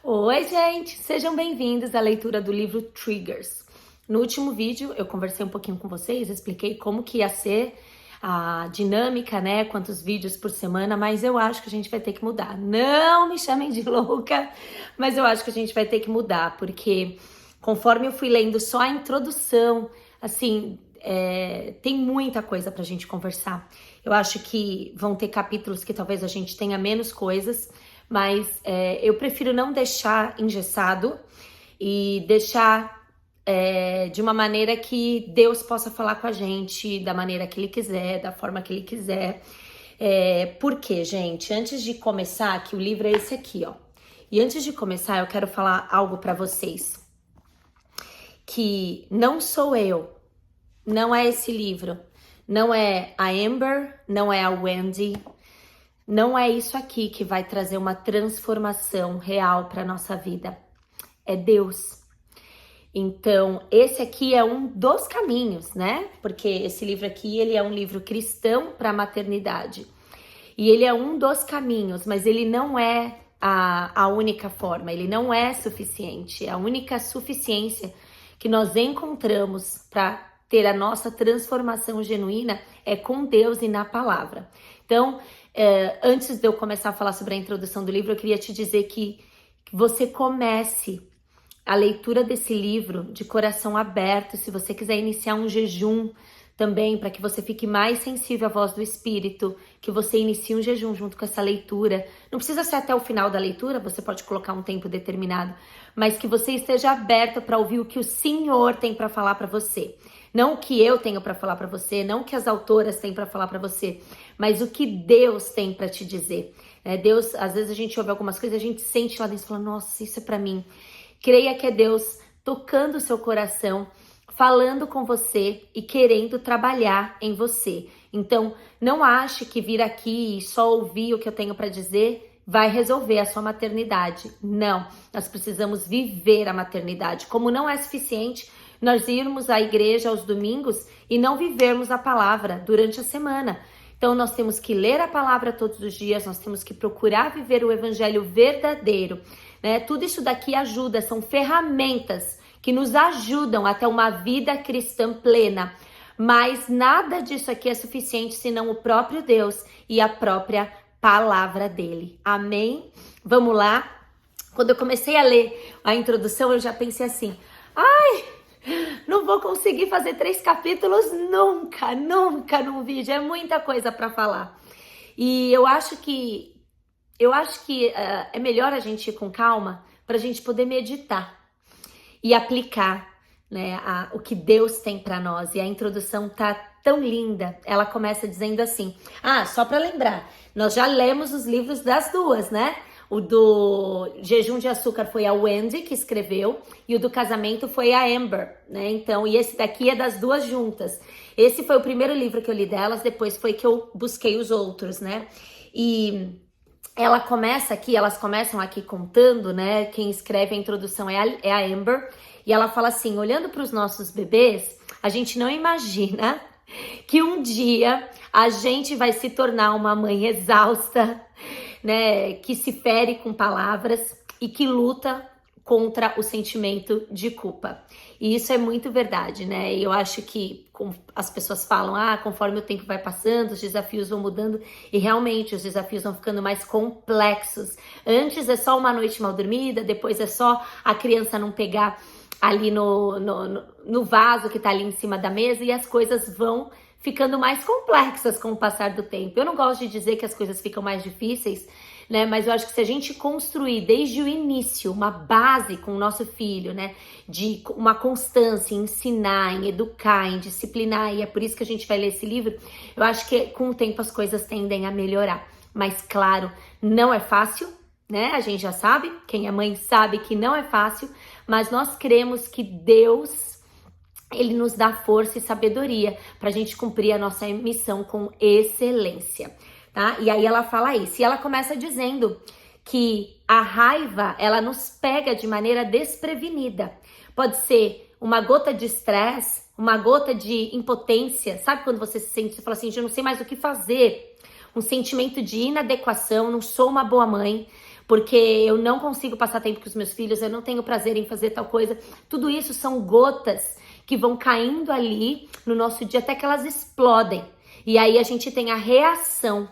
Oi, gente! Sejam bem-vindos à leitura do livro Triggers. No último vídeo, eu conversei um pouquinho com vocês, expliquei como que ia ser a dinâmica, né? Quantos vídeos por semana, mas eu acho que a gente vai ter que mudar. Não me chamem de louca, mas eu acho que a gente vai ter que mudar, porque conforme eu fui lendo só a introdução, assim, tem muita coisa pra gente conversar. Eu acho que vão ter capítulos que talvez a gente tenha menos coisas, mas eu prefiro não deixar engessado e deixar de uma maneira que Deus possa falar com a gente da maneira que Ele quiser, da forma que Ele quiser. Por quê, gente? Antes de começar, que o livro é esse aqui, ó. E antes de começar, eu quero falar algo pra vocês. Que não sou eu, não é esse livro, não é a Amber, não é a Wendy, não é isso aqui que vai trazer uma transformação real para nossa vida. É Deus. Então, esse aqui é um dos caminhos, né? Porque esse livro aqui, ele é um livro cristão para a maternidade. E ele é um dos caminhos, mas ele não é a única forma, ele não é suficiente. A única suficiência que nós encontramos para ter a nossa transformação genuína é com Deus e na palavra. Então, antes de eu começar a falar sobre a introdução do livro, eu queria te dizer que você comece a leitura desse livro de coração aberto. Se você quiser iniciar um jejum também, para que você fique mais sensível à voz do Espírito, que você inicie um jejum junto com essa leitura. Não precisa ser até o final da leitura, você pode colocar um tempo determinado, mas que você esteja aberto para ouvir o que o Senhor tem para falar para você. Não o que eu tenho para falar para você, não o que as autoras têm para falar para você, mas o que Deus tem para te dizer. Deus, às vezes a gente ouve algumas coisas, a gente sente lá dentro e fala, nossa, isso é para mim. Creia que é Deus tocando o seu coração, falando com você e querendo trabalhar em você. Então, não ache que vir aqui e só ouvir o que eu tenho para dizer vai resolver a sua maternidade. Não, nós precisamos viver a maternidade. Como não é suficiente nós irmos à igreja aos domingos e não vivermos a palavra durante a semana. Então, nós temos que ler a palavra todos os dias, nós temos que procurar viver o evangelho verdadeiro, né? Tudo isso daqui ajuda, são ferramentas que nos ajudam a ter uma vida cristã plena. Mas nada disso aqui é suficiente senão o próprio Deus e a própria palavra dele. Amém? Vamos lá? Quando eu comecei a ler a introdução, eu já pensei assim, não vou conseguir fazer 3 capítulos nunca num vídeo, é muita coisa para falar. E eu acho que é melhor a gente ir com calma para a gente poder meditar e aplicar, né, o que Deus tem para nós. E a introdução tá tão linda. Ela começa dizendo assim, só para lembrar, nós já lemos os livros das duas, né? O do Jejum de Açúcar foi a Wendy que escreveu e o do casamento foi a Amber, né? Então, e esse daqui é das duas juntas. Esse foi o primeiro livro que eu li delas, depois foi que eu busquei os outros, né? E elas começam aqui contando, né? Quem escreve a introdução é a Amber, e ela fala assim, olhando para os nossos bebês, a gente não imagina que um dia a gente vai se tornar uma mãe exausta, né, que se fere com palavras e que luta contra o sentimento de culpa. E isso é muito verdade, né? Eu acho que as pessoas falam, conforme o tempo vai passando, os desafios vão mudando, e realmente os desafios vão ficando mais complexos. Antes é só uma noite mal dormida, depois é só a criança não pegar ali no vaso que tá ali em cima da mesa, e as coisas vão ficando mais complexas com o passar do tempo. Eu não gosto de dizer que as coisas ficam mais difíceis, né? Mas eu acho que se a gente construir desde o início uma base com o nosso filho, né? De uma constância em ensinar, em educar, em disciplinar, e é por isso que a gente vai ler esse livro, eu acho que com o tempo as coisas tendem a melhorar. Mas claro, não é fácil, né? A gente já sabe, quem é mãe sabe que não é fácil, mas nós cremos que Deus, Ele nos dá força e sabedoria para a gente cumprir a nossa missão com excelência, tá? E aí ela fala isso, e ela começa dizendo que a raiva, ela nos pega de maneira desprevenida. Pode ser uma gota de estresse, uma gota de impotência, sabe quando você se sente, você fala assim, eu não sei mais o que fazer, um sentimento de inadequação, não sou uma boa mãe, porque eu não consigo passar tempo com os meus filhos, eu não tenho prazer em fazer tal coisa. Tudo isso são gotas que vão caindo ali no nosso dia até que elas explodem. E aí a gente tem a reação,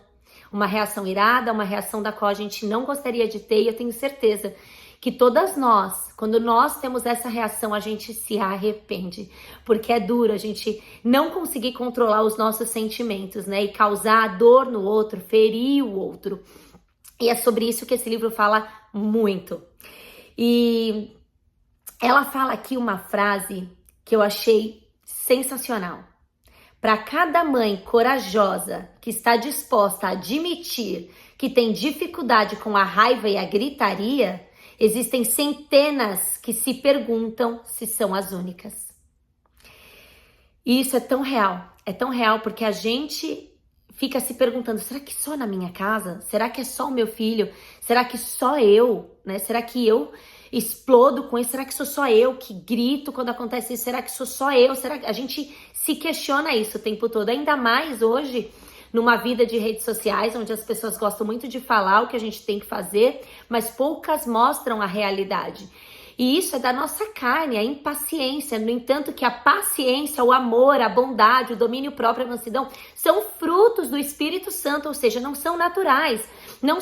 uma reação irada, uma reação da qual a gente não gostaria de ter, e eu tenho certeza que todas nós, quando nós temos essa reação, a gente se arrepende, porque é duro a gente não conseguir controlar os nossos sentimentos, né? E causar dor no outro, ferir o outro. E é sobre isso que esse livro fala muito. E ela fala aqui uma frase que eu achei sensacional. Para cada mãe corajosa que está disposta a admitir que tem dificuldade com a raiva e a gritaria, existem centenas que se perguntam se são as únicas. E isso é tão real porque a gente fica se perguntando, será que só na minha casa? Será que é só o meu filho? Será que só eu? Né? Será que eu explodo com isso? Será que sou só eu que grito quando acontece isso? Será que sou só eu? Será que a gente se questiona isso o tempo todo? Ainda mais hoje, numa vida de redes sociais, onde as pessoas gostam muito de falar o que a gente tem que fazer, mas poucas mostram a realidade. E isso é da nossa carne, a impaciência. No entanto, que a paciência, o amor, a bondade, o domínio próprio, a mansidão, são frutos do Espírito Santo, ou seja, não são naturais, não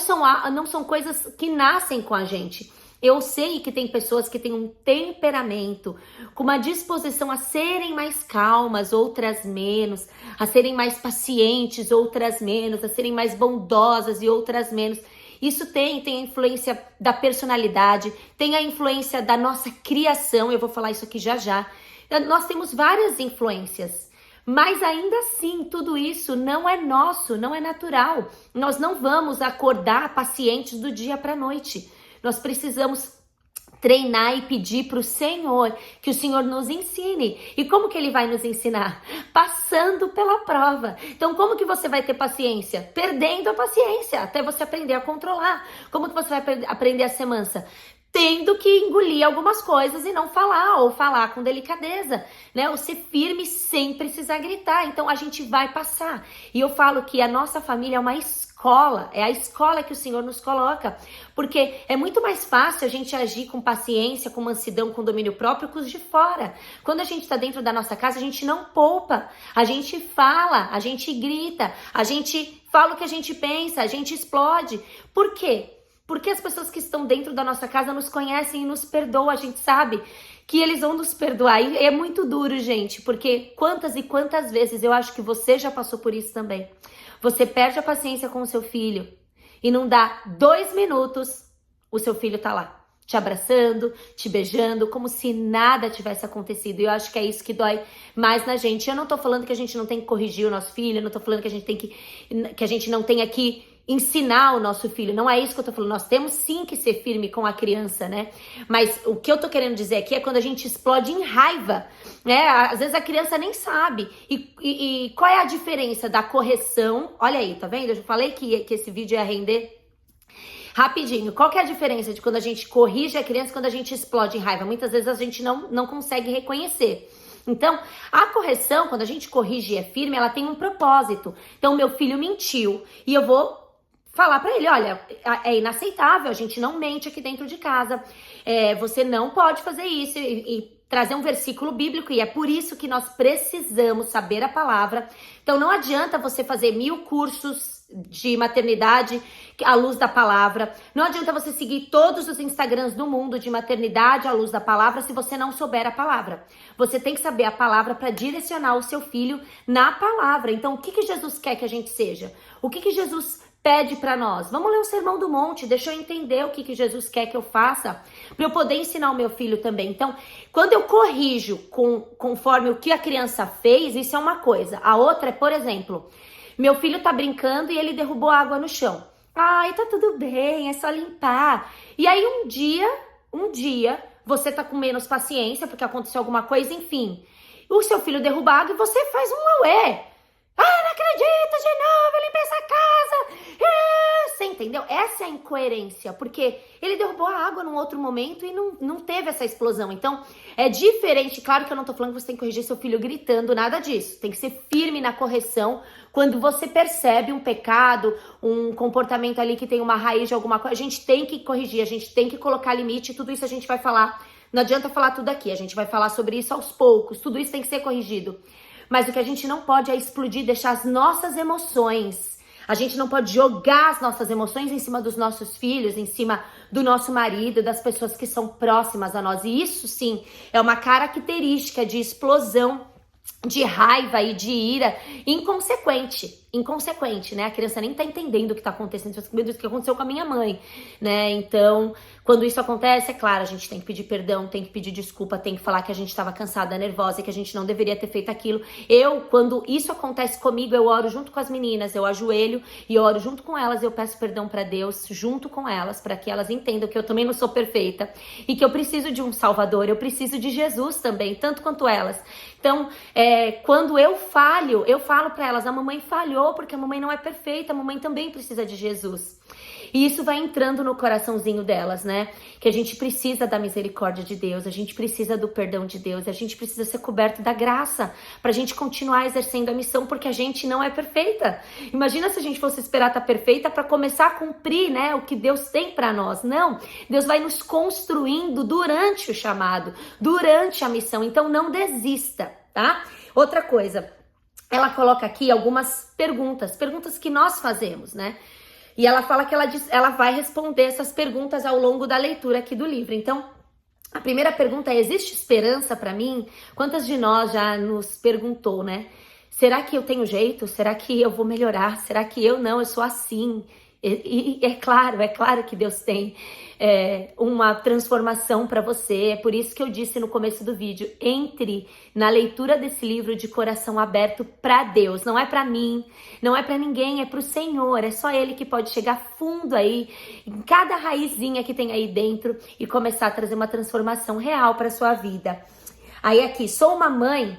são coisas que nascem com a gente. Eu sei que tem pessoas que têm um temperamento, com uma disposição a serem mais calmas, outras menos, a serem mais pacientes, outras menos, a serem mais bondosas e outras menos. Isso tem a influência da personalidade, tem a influência da nossa criação, eu vou falar isso aqui já já. Nós temos várias influências, mas ainda assim, tudo isso não é nosso, não é natural. Nós não vamos acordar pacientes do dia para a noite. Nós precisamos treinar e pedir para o Senhor, que o Senhor nos ensine. E como que Ele vai nos ensinar? Passando pela prova. Então, como que você vai ter paciência? Perdendo a paciência, até você aprender a controlar. Como que você vai aprender a ser mansa? Tendo que engolir algumas coisas e não falar, ou falar com delicadeza, né? Ou ser firme sem precisar gritar. Então, a gente vai passar. E eu falo que a nossa família é uma escola, é a escola que o Senhor nos coloca, porque é muito mais fácil a gente agir com paciência, com mansidão, com domínio próprio que os de fora. Quando a gente está dentro da nossa casa, a gente não poupa, a gente fala, a gente grita, a gente fala o que a gente pensa, a gente explode. Por quê? Porque as pessoas que estão dentro da nossa casa nos conhecem e nos perdoam, a gente sabe que eles vão nos perdoar. E é muito duro, gente, porque quantas e quantas vezes, eu acho que você já passou por isso também. Você perde a paciência com o seu filho e não dá 2 minutos, o seu filho tá lá, te abraçando, te beijando, como se nada tivesse acontecido. E eu acho que é isso que dói mais na gente. Eu não tô falando que a gente não tem que corrigir o nosso filho, eu não tô falando que a gente tem que a gente não tenha que ensinar o nosso filho, não é isso que eu tô falando. Nós temos sim que ser firme com a criança, né? Mas o que eu tô querendo dizer aqui é quando a gente explode em raiva, né? Às vezes a criança nem sabe. E qual é a diferença da correção? Olha aí, tá vendo? Eu já falei que esse vídeo ia render rapidinho. Qual que é a diferença de quando a gente corrige a criança e quando a gente explode em raiva? Muitas vezes a gente não consegue reconhecer. Então, a correção, quando a gente corrige e é firme, ela tem um propósito. Então, meu filho mentiu e eu vou falar pra ele, olha, é inaceitável, a gente não mente aqui dentro de casa, você não pode fazer isso e trazer um versículo bíblico, e é por isso que nós precisamos saber a palavra. Então não adianta você fazer 1000 cursos de maternidade à luz da palavra, não adianta você seguir todos os Instagrams do mundo de maternidade à luz da palavra se você não souber a palavra. Você tem que saber a palavra para direcionar o seu filho na palavra. Então o que Jesus quer que a gente seja? O que Jesus pede para nós? Vamos ler o Sermão do Monte, deixa eu entender o que Jesus quer que eu faça, para eu poder ensinar o meu filho também. Então, quando eu corrijo conforme o que a criança fez, isso é uma coisa. A outra é, por exemplo, meu filho tá brincando e ele derrubou água no chão. Ai, tá tudo bem, é só limpar. E aí um dia, você tá com menos paciência, porque aconteceu alguma coisa, enfim. O seu filho derruba água e você faz um auê. Ah, não acredito, de novo, eu limpei essa casa. Você entendeu? Essa é a incoerência, porque ele derrubou a água num outro momento e não teve essa explosão. Então, é diferente. Claro que eu não tô falando que você tem que corrigir seu filho gritando, nada disso. Tem que ser firme na correção. Quando você percebe um pecado, um comportamento ali que tem uma raiz de alguma coisa, a gente tem que corrigir, a gente tem que colocar limite. Tudo isso a gente vai falar. Não adianta falar tudo aqui, a gente vai falar sobre isso aos poucos. Tudo isso tem que ser corrigido. Mas o que a gente não pode é explodir, deixar as nossas emoções. A gente não pode jogar as nossas emoções em cima dos nossos filhos, em cima do nosso marido, das pessoas que são próximas a nós. E isso, sim, é uma característica de explosão, de raiva e de ira inconsequente, né? A criança nem tá entendendo o que tá acontecendo, o que aconteceu com a minha mãe, né? Então, quando isso acontece, é claro, a gente tem que pedir perdão, tem que pedir desculpa, tem que falar que a gente tava cansada, nervosa e que a gente não deveria ter feito aquilo. Quando isso acontece comigo, eu oro junto com as meninas, eu ajoelho e oro junto com elas, eu peço perdão pra Deus junto com elas, pra que elas entendam que eu também não sou perfeita e que eu preciso de um Salvador, eu preciso de Jesus também, tanto quanto elas. Então, quando eu falo pra elas, a mamãe falhou porque a mamãe não é perfeita, a mamãe também precisa de Jesus. E isso vai entrando no coraçãozinho delas, né? Que a gente precisa da misericórdia de Deus, a gente precisa do perdão de Deus, a gente precisa ser coberto da graça pra gente continuar exercendo a missão, porque a gente não é perfeita. Imagina se a gente fosse esperar estar perfeita pra começar a cumprir, né, o que Deus tem pra nós. Não, Deus vai nos construindo durante o chamado, durante a missão. Então não desista, tá? Outra coisa, ela coloca aqui algumas perguntas que nós fazemos, né? E ela fala que ela vai responder essas perguntas ao longo da leitura aqui do livro. Então, a primeira pergunta é: existe esperança para mim? Quantas de nós já nos perguntou, né? Será que eu tenho jeito? Será que eu vou melhorar? Será que eu sou assim? E é claro que Deus tem uma transformação para você. É por isso que eu disse no começo do vídeo: entre na leitura desse livro de coração aberto para Deus. Não é para mim, não é para ninguém, é para o Senhor. É só Ele que pode chegar fundo aí, em cada raizinha que tem aí dentro e começar a trazer uma transformação real para sua vida. Aí aqui, sou uma mãe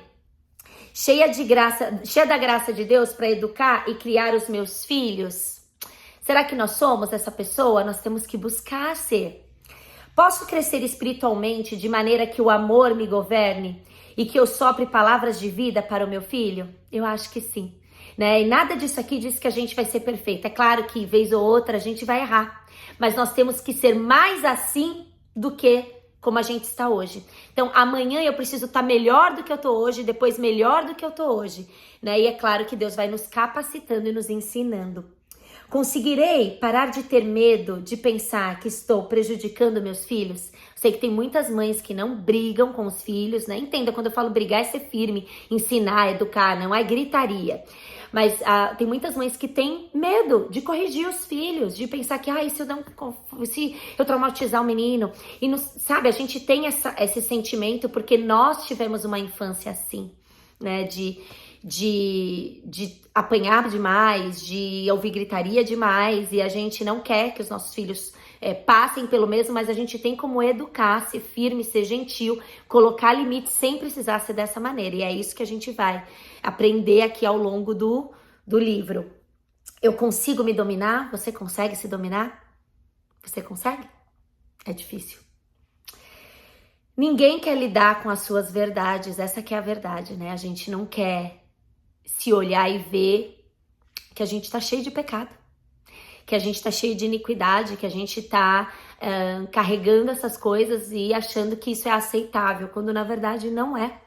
cheia da graça de Deus para educar e criar os meus filhos. Será que nós somos essa pessoa? Nós temos que buscar ser. Posso crescer espiritualmente de maneira que o amor me governe e que eu sopre palavras de vida para o meu filho? Eu acho que sim, né? E nada disso aqui diz que a gente vai ser perfeita. É claro que vez ou outra a gente vai errar, mas nós temos que ser mais assim do que como a gente está hoje. Então, amanhã eu preciso estar melhor do que eu tô hoje, depois melhor do que eu tô hoje, né? E é claro que Deus vai nos capacitando e nos ensinando. Conseguirei parar de ter medo de pensar que estou prejudicando meus filhos? Sei que tem muitas mães que não brigam com os filhos, né? Entenda, quando eu falo brigar é ser firme, ensinar, educar, não é gritaria. Mas tem muitas mães que têm medo de corrigir os filhos, de pensar que, se eu traumatizar o menino. E, sabe, a gente tem esse sentimento porque nós tivemos uma infância assim, né? De apanhar demais, de ouvir gritaria demais, e a gente não quer que os nossos filhos passem pelo mesmo, mas a gente tem como educar, ser firme, ser gentil, colocar limites sem precisar ser dessa maneira, e é isso que a gente vai aprender aqui ao longo do livro. Eu consigo me dominar? Você consegue se dominar? Você consegue? É difícil. Ninguém quer lidar com as suas verdades, essa que é a verdade, né? A gente não quer se olhar e ver que a gente tá cheio de pecado, que a gente tá cheio de iniquidade, que a gente tá carregando essas coisas e achando que isso é aceitável, quando na verdade não é.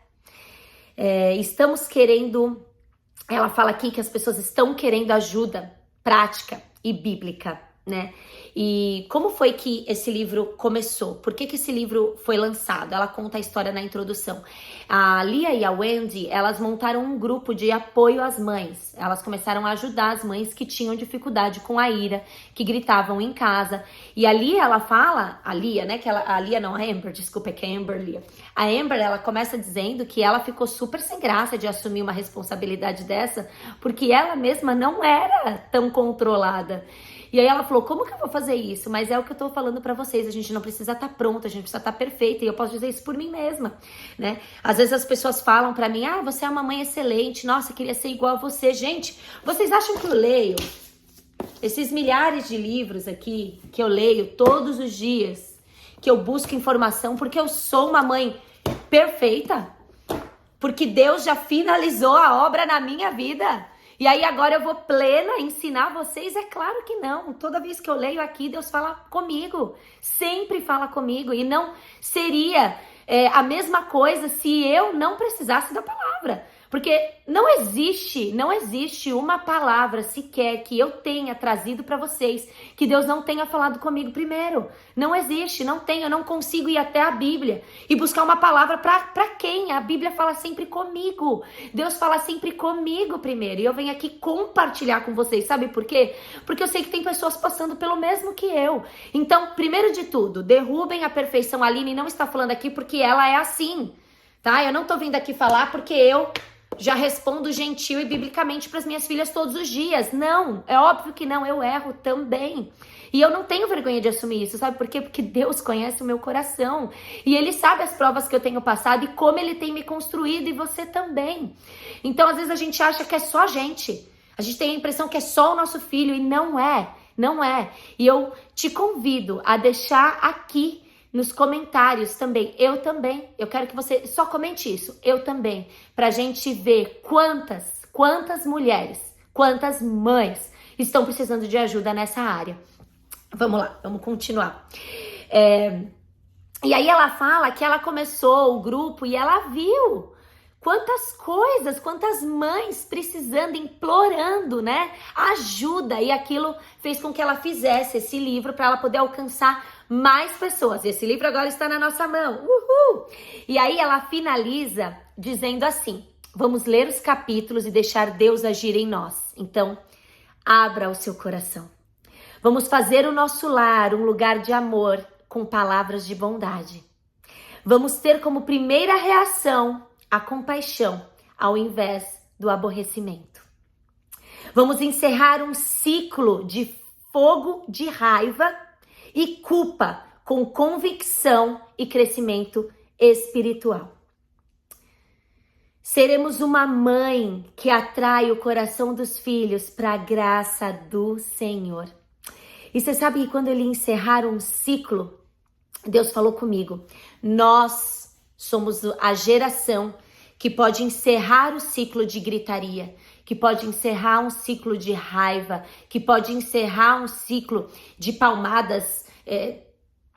Estamos querendo, ela fala aqui que as pessoas estão querendo ajuda prática e bíblica, né? E como foi que esse livro começou? Por que esse livro foi lançado? Ela conta a história na introdução. A Lia e a Wendy, elas montaram um grupo de apoio às mães. Elas começaram a ajudar as mães que tinham dificuldade com a ira, que gritavam em casa. E a Lia, ela fala, a Lia, né? A Amber, desculpa, é que é Amber Lia. A Amber, ela começa dizendo que ela ficou super sem graça de assumir uma responsabilidade dessa, porque ela mesma não era tão controlada. E aí ela falou, como que eu vou fazer isso? Mas é o que eu tô falando pra vocês, a gente não precisa estar pronta, a gente precisa estar perfeita, e eu posso dizer isso por mim mesma, né? Às vezes as pessoas falam pra mim, você é uma mãe excelente, nossa, eu queria ser igual a você. Gente, vocês acham que eu leio? esses milhares de livros aqui que eu leio todos os dias, que eu busco informação porque eu sou uma mãe perfeita, porque Deus já finalizou a obra na minha vida. E aí agora eu vou plena ensinar vocês? É claro que não. Toda vez que eu leio aqui, Deus fala comigo. Sempre fala comigo. E não seria a mesma coisa se eu não precisasse da palavra. Porque não existe uma palavra sequer que eu tenha trazido para vocês que Deus não tenha falado comigo primeiro. Não existe, não tem. Eu não consigo ir até a Bíblia e buscar uma palavra para quem? A Bíblia fala sempre comigo. Deus fala sempre comigo primeiro. E eu venho aqui compartilhar com vocês. Sabe por quê? Porque eu sei que tem pessoas passando pelo mesmo que eu. Então, primeiro de tudo, derrubem a perfeição. A Aline não está falando aqui porque ela é assim, tá? Eu não tô vindo aqui falar porque eu já respondo gentil e biblicamente para as minhas filhas todos os dias. Não, é óbvio que não, eu erro também. E eu não tenho vergonha de assumir isso, sabe por quê? Porque Deus conhece o meu coração. E Ele sabe as provas que eu tenho passado e como Ele tem me construído, e você também. Então, às vezes a gente acha que é só a gente. A gente tem a impressão que é só o nosso filho, e não é. Não é. E eu te convido a deixar aqui nos comentários também, eu quero que você só comente isso, eu também, pra gente ver quantas mulheres, quantas mães estão precisando de ajuda nessa área. Vamos lá, vamos continuar. E aí ela fala que ela começou o grupo e ela viu quantas coisas, quantas mães precisando, implorando, né, ajuda, e aquilo fez com que ela fizesse esse livro para ela poder alcançar mais pessoas. Esse livro agora está na nossa mão. Uhul! E aí ela finaliza dizendo assim: vamos ler os capítulos e deixar Deus agir em nós. Então, abra o seu coração. Vamos fazer o nosso lar um lugar de amor com palavras de bondade. Vamos ter como primeira reação a compaixão ao invés do aborrecimento. Vamos encerrar um ciclo de fogo de raiva e culpa com convicção e crescimento espiritual. Seremos uma mãe que atrai o coração dos filhos para a graça do Senhor. E você sabe que quando ele encerrar um ciclo, Deus falou comigo, nós somos a geração que pode encerrar o ciclo de gritaria, que pode encerrar um ciclo de raiva, que pode encerrar um ciclo de palmadas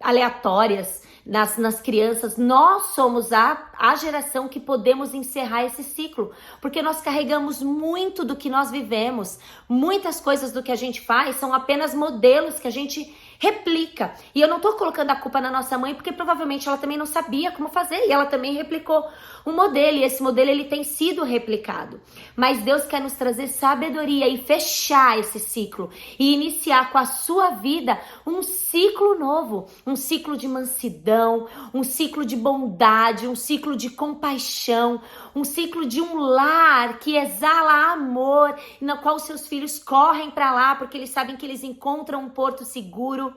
aleatórias nas crianças. Nós somos a geração que podemos encerrar esse ciclo, porque nós carregamos muito do que nós vivemos, muitas coisas do que a gente faz são apenas modelos que a gente replica. E eu não tô colocando a culpa na nossa mãe, porque provavelmente ela também não sabia como fazer, e ela também replicou um modelo, e esse modelo ele tem sido replicado. Mas Deus quer nos trazer sabedoria e fechar esse ciclo, e iniciar com a sua vida um ciclo novo, um ciclo de mansidão, um ciclo de bondade, um ciclo de compaixão, um ciclo de um lar que exala amor, na qual seus filhos correm para lá, porque eles sabem que eles encontram um porto seguro.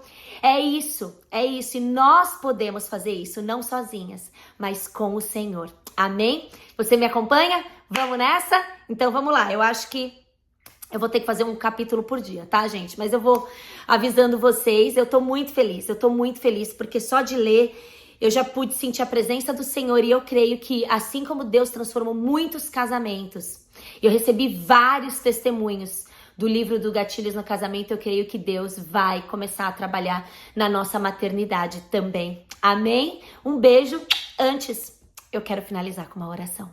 É isso, e nós podemos fazer isso, não sozinhas, mas com o Senhor. Amém? Você me acompanha? Vamos nessa? Então vamos lá, eu acho que eu vou ter que fazer um capítulo por dia, tá, gente? Mas eu vou avisando vocês, eu tô muito feliz, porque só de ler eu já pude sentir a presença do Senhor, e eu creio que assim como Deus transformou muitos casamentos, eu recebi vários testemunhos do livro do Gatilhos no Casamento, eu creio que Deus vai começar a trabalhar na nossa maternidade também. Amém? Um beijo. Antes, eu quero finalizar com uma oração.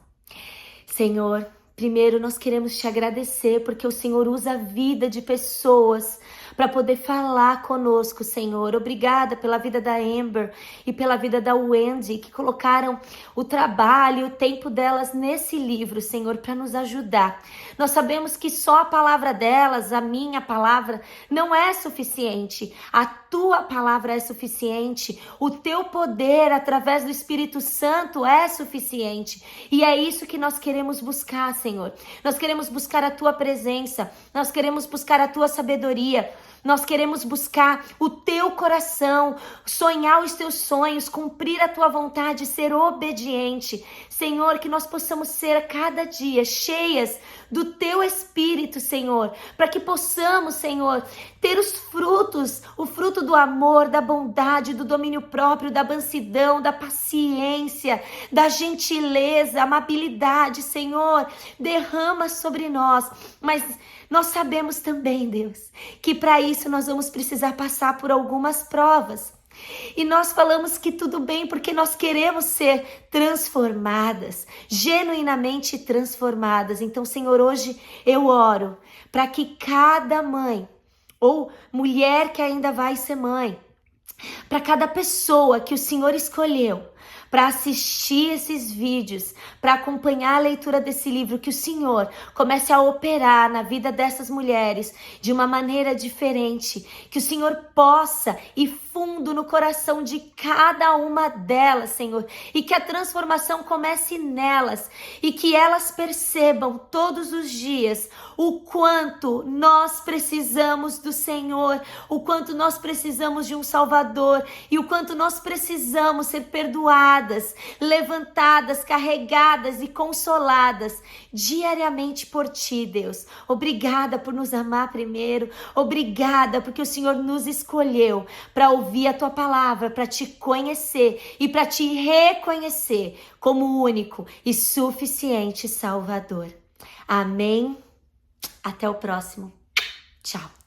Senhor, primeiro nós queremos te agradecer porque o Senhor usa a vida de pessoas para poder falar conosco, Senhor. Obrigada pela vida da Amber e pela vida da Wendy, que colocaram o trabalho, o tempo delas nesse livro, Senhor, para nos ajudar. Nós sabemos que só a palavra delas, a minha palavra, não é suficiente. A tua palavra é suficiente. O teu poder, através do Espírito Santo, é suficiente. E é isso que nós queremos buscar, Senhor. Nós queremos buscar a tua presença. Nós queremos buscar a tua sabedoria. Nós queremos buscar o teu coração, sonhar os teus sonhos, cumprir a tua vontade, ser obediente. Senhor, que nós possamos ser a cada dia cheias do teu Espírito, Senhor, para que possamos, Senhor, ter os frutos, o fruto do amor, da bondade, do domínio próprio, da mansidão, da paciência, da gentileza, amabilidade, Senhor, derrama sobre nós. Mas nós sabemos também, Deus, que para isso nós vamos precisar passar por algumas provas. E nós falamos que tudo bem, porque nós queremos ser transformadas, genuinamente transformadas. Então, Senhor, hoje eu oro para que cada mãe ou mulher que ainda vai ser mãe, para cada pessoa que o Senhor escolheu para assistir esses vídeos, para acompanhar a leitura desse livro, que o Senhor comece a operar na vida dessas mulheres de uma maneira diferente, que o Senhor possa ir fundo no coração de cada uma delas, Senhor, e que a transformação comece nelas, e que elas percebam todos os dias o quanto nós precisamos do Senhor, o quanto nós precisamos de um Salvador, e o quanto nós precisamos ser perdoadas, levantadas, carregadas e consoladas diariamente por Ti, Deus. Obrigada por nos amar primeiro, obrigada porque o Senhor nos escolheu para ouvir a Tua palavra, para Te conhecer e para Te reconhecer como o único e suficiente Salvador. Amém. Até o próximo. Tchau.